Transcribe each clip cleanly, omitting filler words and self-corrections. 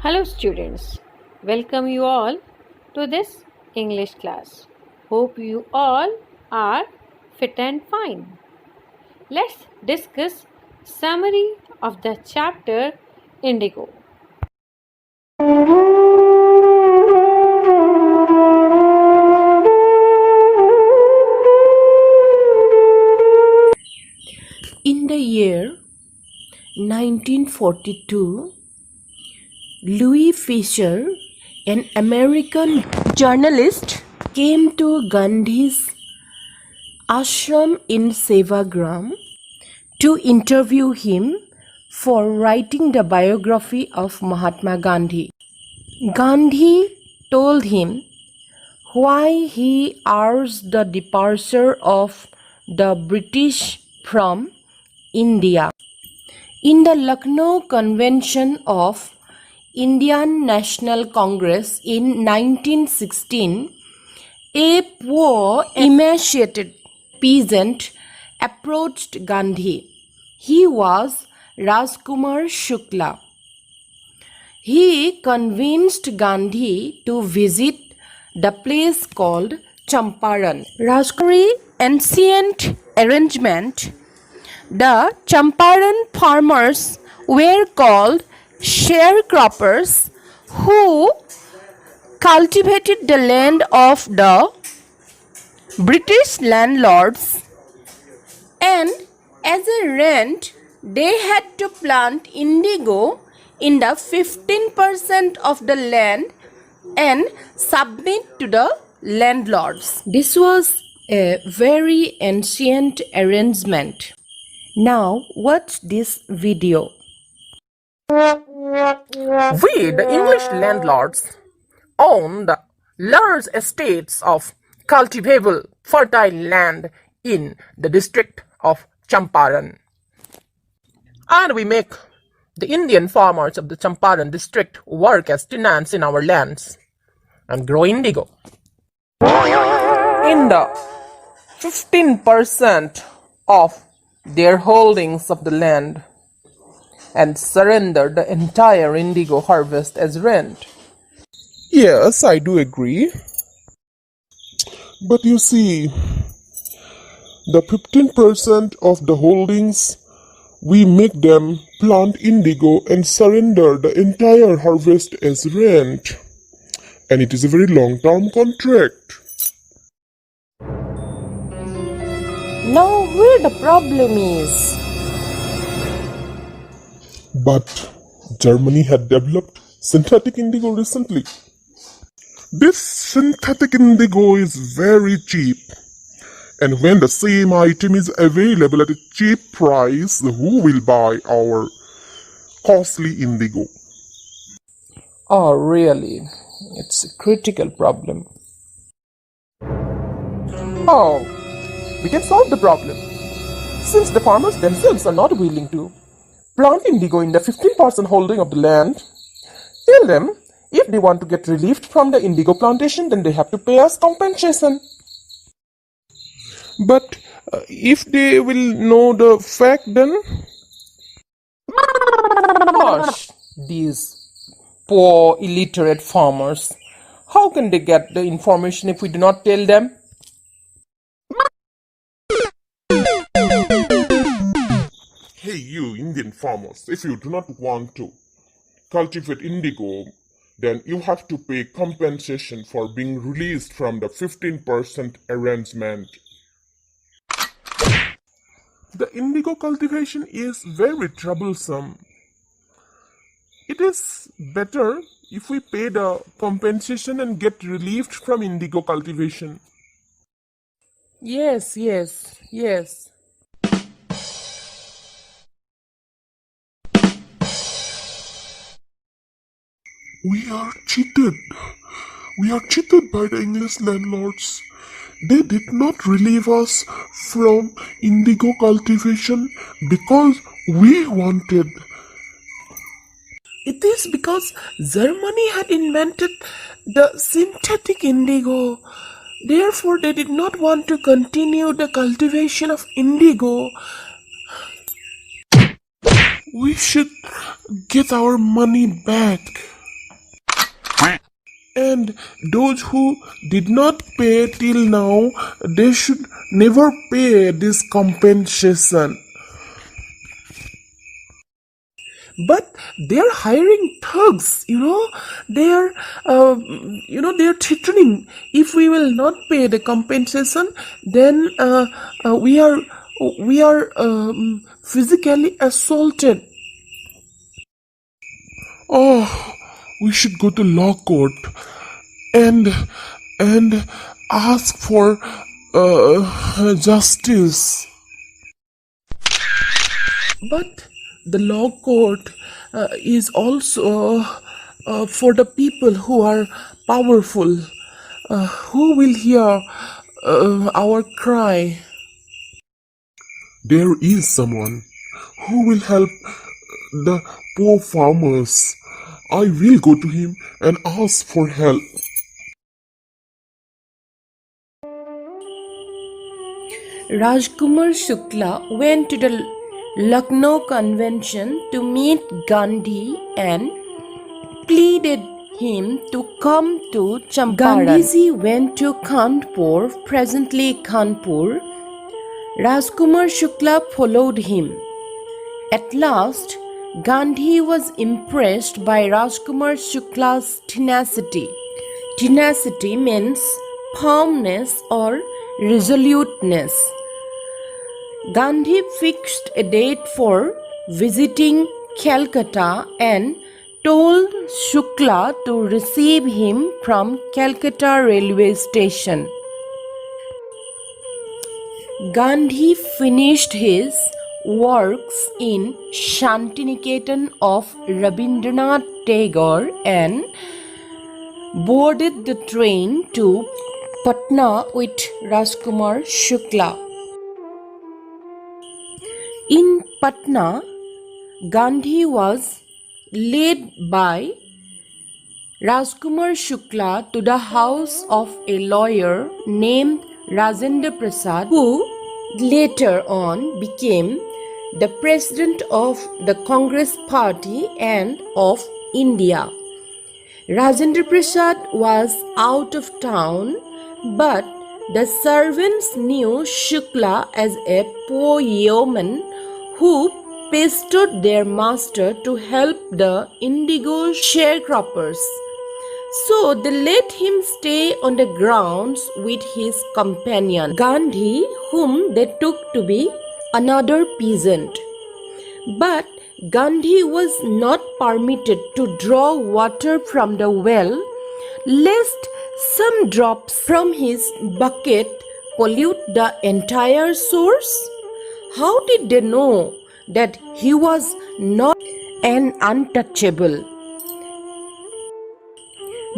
Hello students, welcome you all to this English class. Hope you all are fit and fine. Let's discuss summary of the chapter Indigo. In the year 1942, Louis Fisher, an American journalist, came to Gandhi's ashram in Sevagram to interview him for writing the biography of Mahatma Gandhi. Gandhi told him why he urged the departure of the British from India. In the Lucknow Convention of Indian National Congress in 1916, a poor, emaciated peasant approached Gandhi. He was Rajkumar Shukla. He convinced Gandhi to visit the place called Champaran. Rajkumari ancient arrangement. The Champaran farmers were called sharecroppers who cultivated the land of the British landlords, and as a rent they had to plant indigo in the 15% of the land and submit to the landlords. This was a very ancient arrangement. Now watch this video. We, the English landlords, own the large estates of cultivable, fertile land in the district of Champaran. And we make the Indian farmers of the Champaran district work as tenants in our lands and grow indigo. In the 15% of their holdings of the land, and surrender the entire indigo harvest as rent. Yes, I do agree. But you see, the 15% of the holdings, we make them plant indigo and surrender the entire harvest as rent. And it is a very long-term contract. Now where the problem is? But Germany had developed synthetic indigo recently. This synthetic indigo is very cheap. And when the same item is available at a cheap price, who will buy our costly indigo? Oh, really? It's a critical problem. Oh, we can solve the problem. Since the farmers themselves are not willing to plant indigo in the 15% holding of the land, tell them if they want to get relief from the indigo plantation, then they have to pay us compensation. But if they will know the fact, then Gosh, these poor illiterate farmers. How can they get the information if we do not tell them? hey, you Indian farmers, if you do not want to cultivate indigo, then you have to pay compensation for being released from the 15% arrangement. The indigo cultivation is very troublesome. It is better if we pay the compensation and get relieved from indigo cultivation. Yes. We are cheated. We are cheated by the English landlords. They did not relieve us from indigo cultivation because we wanted. It is because Germany had invented the synthetic indigo. Therefore, they did not want to continue the cultivation of indigo. We should get our money back. And those who did not pay till now, they should never pay this compensation. But they're hiring thugs, they're threatening. If we will not pay the compensation, then we are physically assaulted. Oh, we should go to law court and and ask for justice. But the law court is also for the people who are powerful, who will hear our cry. There is someone who will help the poor farmers. I will go to him and ask for help. Rajkumar Shukla went to the Lucknow Convention to meet Gandhi and pleaded him to come to Champaran. Gandhiji went to Kanpur, presently Kanpur. Rajkumar Shukla followed him. At last, Gandhi was impressed by Rajkumar Shukla's tenacity. Tenacity means firmness or resoluteness. Gandhi fixed a date for visiting Calcutta and told Shukla to receive him from Calcutta railway station. Gandhi finished his works in Shantiniketan of Rabindranath Tagore and boarded the train to Patna with Rajkumar Shukla. In Patna, Gandhi was led by Rajkumar Shukla to the house of a lawyer named Rajendra Prasad, who later on became the president of the Congress Party and of India. Rajendra Prasad was out of town, but the servants knew Shukla as a poor yeoman who pestered their master to help the Indigo sharecroppers. So they let him stay on the grounds with his companion Gandhi, whom they took to be another peasant. But Gandhi was not permitted to draw water from the well, lest some drops from his bucket pollute the entire source. How did they know that he was not an untouchable?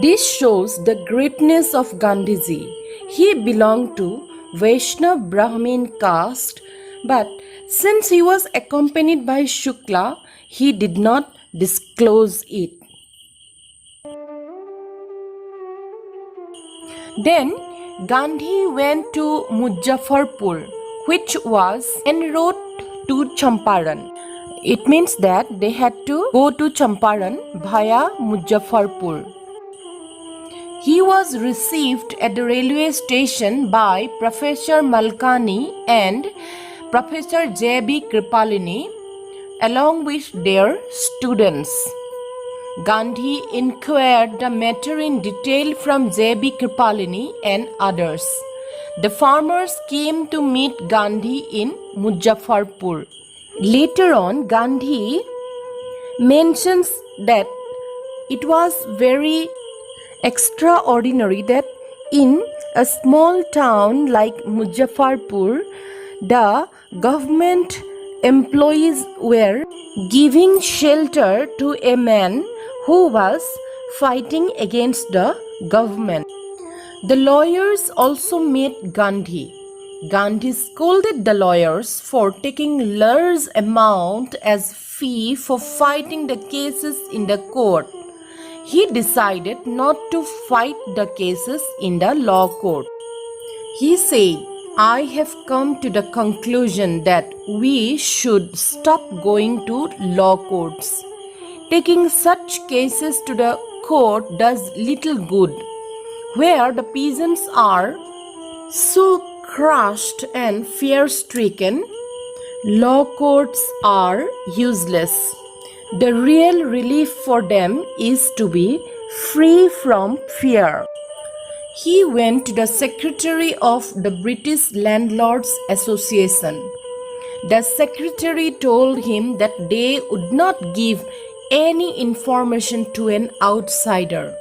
This shows the greatness of Gandhiji. He belonged to Vaishnav Brahmin caste, but since he was accompanied by Shukla, he did not disclose it. Then Gandhi went to Muzaffarpur, which was en route to Champaran. It means that they had to go to Champaran via Muzaffarpur. He was received at the railway station by Professor Malkani and Professor J.B. Kripalini along with their students. Gandhi inquired the matter in detail from J.B. Kripalini and others. The farmers came to meet Gandhi in Muzaffarpur. Later on, Gandhi mentions that it was very extraordinary that in a small town like Muzaffarpur, the government employees were giving shelter to a man who was fighting against the government. The lawyers also met Gandhi. Gandhi scolded the lawyers for taking large amount as fee for fighting the cases in the court. He decided not to fight the cases in the law court. He said, I have come to the conclusion that we should stop going to law courts. Taking such cases to the court does little good. Where the peasants are so crushed and fear-stricken, law courts are useless. The real relief for them is to be free from fear. He went to the secretary of the British Landlords Association. The secretary told him that they would not give any information to an outsider.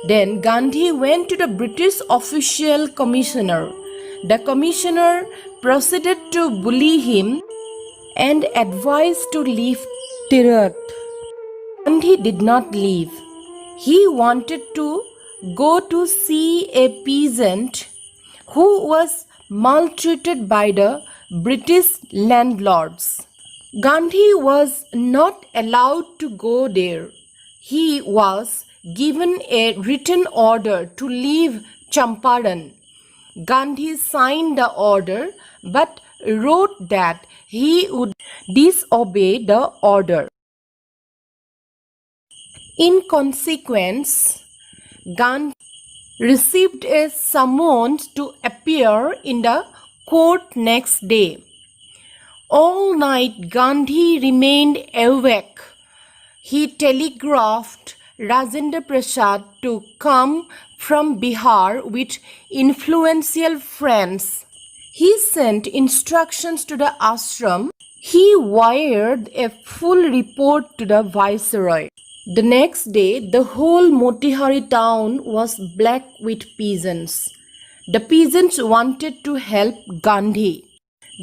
Then Gandhi went to the British official commissioner. The commissioner proceeded to bully him and advised to leave Tirath. Gandhi did not leave. He wanted to go to see a peasant who was maltreated by the British landlords. Gandhi was not allowed to go there. He was given a written order to leave Champaran. Gandhi signed the order but wrote that he would disobey the order. In consequence, Gandhi received a summons to appear in the court next day. All night Gandhi remained awake. He telegraphed Rajendra Prasad to come from Bihar with influential friends. He sent instructions to the ashram. He wired a full report to the viceroy. The next day, the whole Motihari town was black with peasants. The peasants wanted to help Gandhi.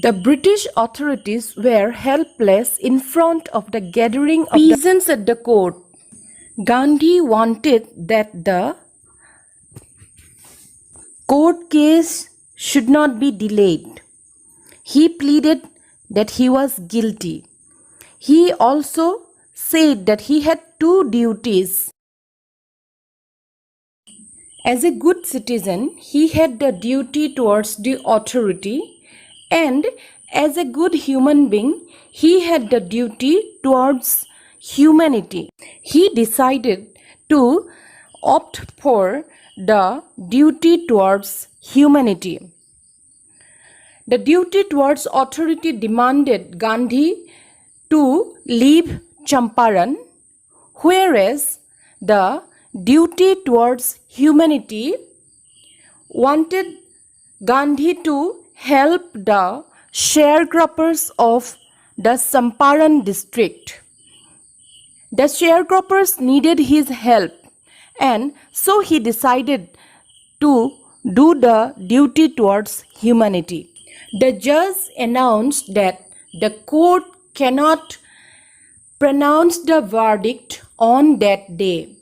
The British authorities were helpless in front of the gathering of peasants at the court. Gandhi wanted that the court case should not be delayed. He pleaded that he was guilty. He also said that he had two duties. As a good citizen, he had the duty towards the authority, and as a good human being, he had the duty towards humanity. He decided to opt for the duty towards humanity. The duty towards authority demanded Gandhi to leave Champaran, whereas the duty towards humanity wanted Gandhi to help the sharecroppers of the Champaran district. The sharecroppers needed his help, and so he decided to do the duty towards humanity. The judge announced that the court cannot pronounce the verdict on that day.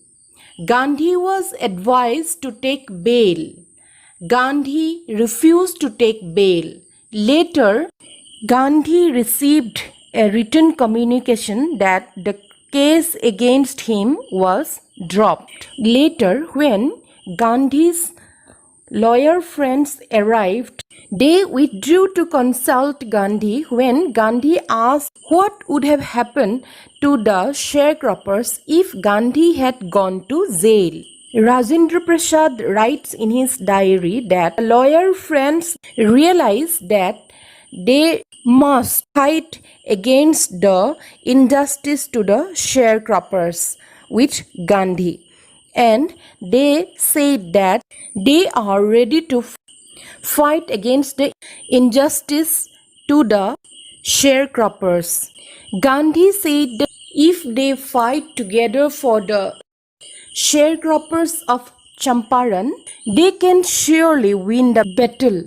Gandhi was advised to take bail. Gandhi refused to take bail. Later, Gandhi received a written communication that the case against him was dropped. Later, when Gandhi's lawyer friends arrived, they withdrew to consult Gandhi when Gandhi asked what would have happened to the sharecroppers if Gandhi had gone to jail. Rajendra Prasad writes in his diary that lawyer friends realized that they must fight against the injustice to the sharecroppers with Gandhi, and they said that they are ready to fight against the injustice to the sharecroppers. Gandhi said that if they fight together for the sharecroppers of Champaran, they can surely win the battle.